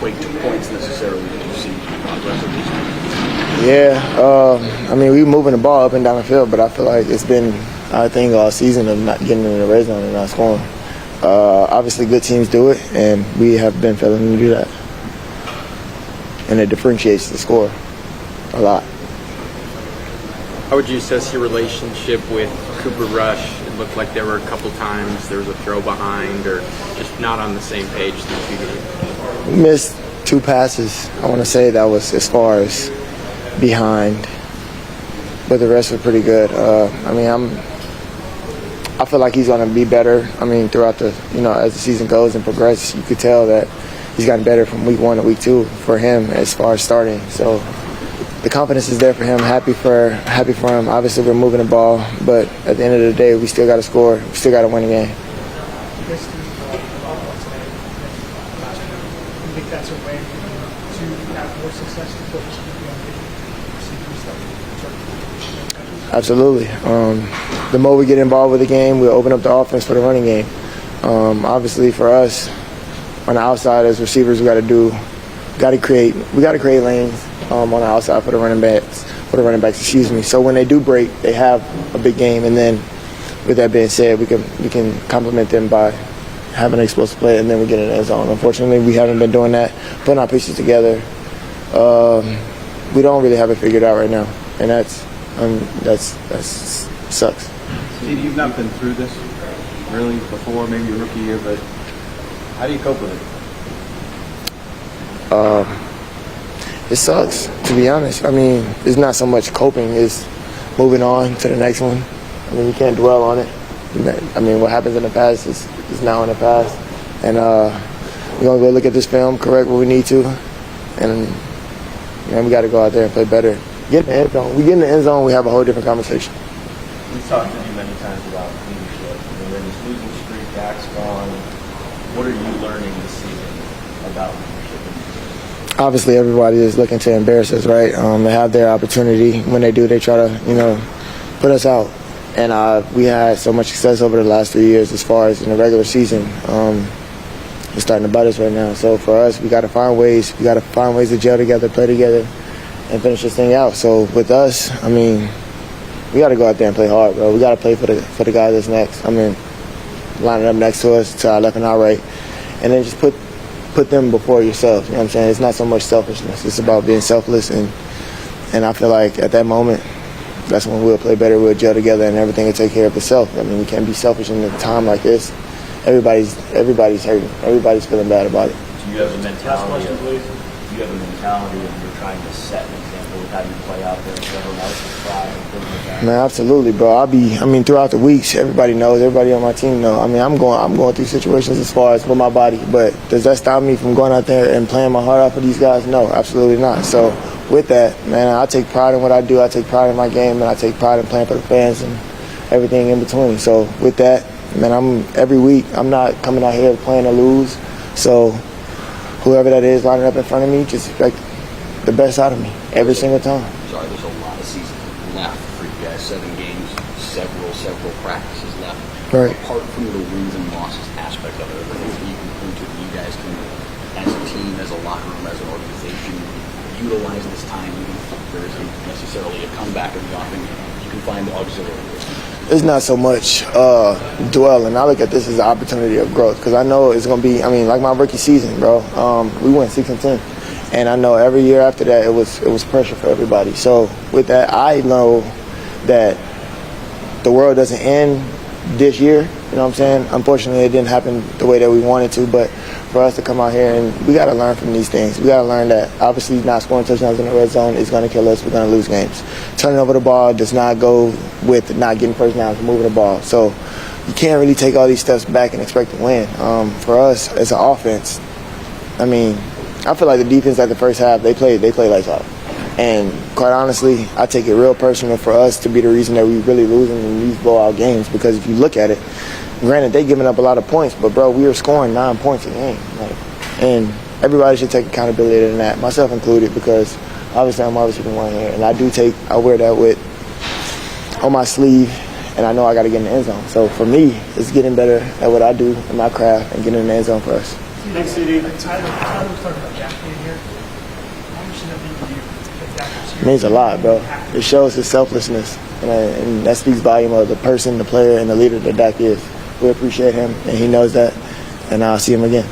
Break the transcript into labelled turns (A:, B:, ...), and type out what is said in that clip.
A: equate to points necessarily. Did you see progress of these games?
B: Yeah, I mean, we moving the ball up and down the field, but I feel like it's been our thing all season of not getting in the red zone and not scoring. Obviously, good teams do it, and we have been failing to do that. And it differentiates the score a lot.
C: How would you assess your relationship with Cooper Rush? It looked like there were a couple times there was a throw behind or just not on the same page these 2 games.
B: We missed 2 passes. I want to say that was as far as behind, but the rest were pretty good. I feel like he's going to be better. I mean, throughout the, as the season goes and progresses, you could tell that he's gotten better from week 1 to week 2 for him as far as starting. So the confidence is there for him. Happy for him. Obviously, we're moving the ball, but at the end of the day, we still got to score. We still got to win the game.
D: You think that's a way to have more success?
B: Absolutely. The more we get involved with the game, we'll open up the offense for the running game. Obviously, for us, on the outside as receivers, we got to create lanes on the outside for the running backs. So when they do break, they have a big game. And then, with that being said, we can complement them by having an explosive play, and then we get in the end zone. Unfortunately, we haven't been doing that, putting our pieces together. We don't really have it figured out right now, and that sucks.
A: Steve, you've not been through this really before, maybe your rookie year, but how do you cope with it?
B: It sucks, to be honest. I mean, it's not so much coping, it's moving on to the next one. I mean, you can't dwell on it. I mean, what happens in the past is now in the past. And we're going to go look at this film, correct what we need to, and we got to go out there and play better. Get in the end zone. We get in the end zone, we have a whole different conversation.
A: We've talked to you many times about leadership. We're in this losing streak, Dak's gone. What are you learning this season about leadership?
B: Obviously, everybody is looking to embarrass us, right? They have their opportunity. When they do, they try to, put us out. And we had so much success over the last 3 years as far as in the regular season. It's starting to bite us right now. So for us, we got to find ways. We got to find ways to gel together, play together, and finish this thing out. So with us, I mean, we got to go out there and play hard, bro. We got to play for the guy that's next. I mean, lining up next to us, to our left and our right, and then just put them before yourself. You know what I'm saying? It's not so much selfishness. It's about being selfless, and I feel like at that moment, that's when we'll play better. We'll gel together, and everything will take care of itself. I mean, we can't be selfish in a time like this. Everybody's hurting. Everybody's feeling bad about it.
A: Do you have a mentality of you're trying to set an example of how you play out there so everyone else is trying and things like that?
B: Man, absolutely, bro. Throughout the weeks, everybody knows. Everybody on my team knows. I mean, I'm going through situations as far as with my body, but does that stop me from going out there and playing my heart out for these guys? No, absolutely not. So with that, man, I take pride in what I do. I take pride in my game, and I take pride in playing for the fans and everything in between. So with that, man, every week I'm not coming out here playing to lose. So whoever that is lining up in front of me, just expect the best out of me every single time.
E: Sorry, there's a lot of season left for you guys. 7 games, several practices left.
B: Right.
E: Apart from the wins and losses aspect of it, are there things that you can point to that you guys can, as a team, as a locker room, as an organization, utilize this time if there isn't necessarily a comeback in the offing, you can find the auxiliary?
B: It's not so much dwelling. I look at this as an opportunity of growth because I know it's going to be, like my rookie season, bro. We went 6-10. And I know every year after that it was pressure for everybody. So with that, I know that the world doesn't end this year. You know what I'm saying? Unfortunately, it didn't happen the way that we wanted to. But for us to come out here, and we got to learn from these things. We got to learn that obviously not scoring touchdowns in the red zone is going to kill us. We're going to lose games. Turning over the ball does not go with not getting first downs, moving the ball. So you can't really take all these steps back and expect to win. For us as an offense, I feel like the defense at the first half, they played lights out. And quite honestly, I take it real personal for us to be the reason that we really losing in these blowout games, because if you look at it, granted, they giving up a lot of points, but, bro, we were scoring 9 points a game. And everybody should take accountability in that, myself included, because obviously I'm obviously the one here. And I wear that on my sleeve, and I know I got to get in the end zone. So for me, it's getting better at what I do in my craft and getting in the end zone for us.
A: Thanks, Ceedee.
D: Tyler was talking about Dak being here. How much does that mean to you that Dak is here?
B: It means a lot, bro. It shows his selflessness, and that speaks volume of the person, the player, and the leader that Dak is. We appreciate him, and he knows that, and I'll see him again.